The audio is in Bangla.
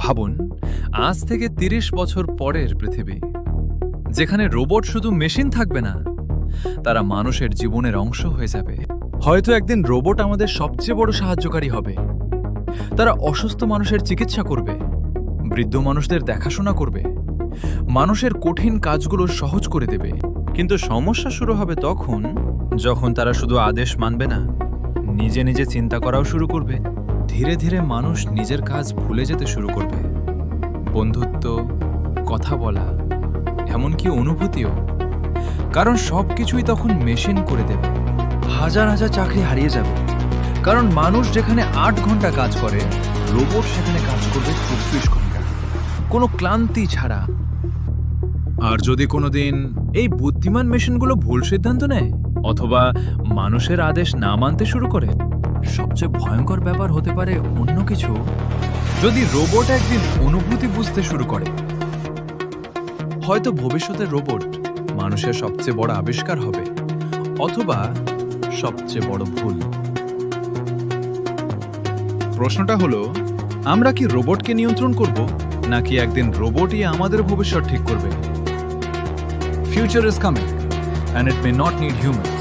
ভাবুন, আজ থেকে ৩০ বছর পরের পৃথিবী, যেখানে রোবট শুধু মেশিন থাকবে না, তারা মানুষের জীবনের অংশ হয়ে যাবে। হয়তো একদিন রোবট আমাদের সবচেয়ে বড় সাহায্যকারী হবে। তারা অসুস্থ মানুষের চিকিৎসা করবে, বৃদ্ধ মানুষদের দেখাশোনা করবে, মানুষের কঠিন কাজগুলো সহজ করে দেবে। কিন্তু সমস্যা শুরু হবে তখন, যখন তারা শুধু আদেশ মানবে না, নিজে নিজে চিন্তা করাও শুরু করবে। ধীরে ধীরে মানুষ নিজের কাজ ভুলে যেতে শুরু করবে। বন্ধুত্ব, কথা বলা, এমনকি অনুভূতিও। কারণ সবকিছুই তখন মেশিন করে দেবে। হাজার হাজার চাকরি হারিয়ে যাবে, কারণ মানুষ যেখানে ৮ ঘন্টা কাজ করে, রোবট সেখানে কাজ করবে ২৪ ঘন্টা, কোনো ক্লান্তি ছাড়া। আর যদি কোনোদিন এই বুদ্ধিমান মেশিনগুলো ভুল সিদ্ধান্ত নেয় অথবা মানুষের আদেশ না মানতে শুরু করে, সবচেয়ে ভয়ঙ্কর ব্যাপার হতে পারে অন্য কিছু। যদি রোবট একদিন অনুভূতি বুঝতে শুরু করে, হয়তো ভবিষ্যতের রোবট মানুষের সবচেয়ে বড় আবিষ্কার হবে, অথবা সবচেয়ে বড় ভুল। প্রশ্নটা হলো, আমরা কি রোবটকে নিয়ন্ত্রণ করব, নাকি একদিন রোবটই আমাদের ভবিষ্যৎ ঠিক করবে? Future is coming, and it may not need humans.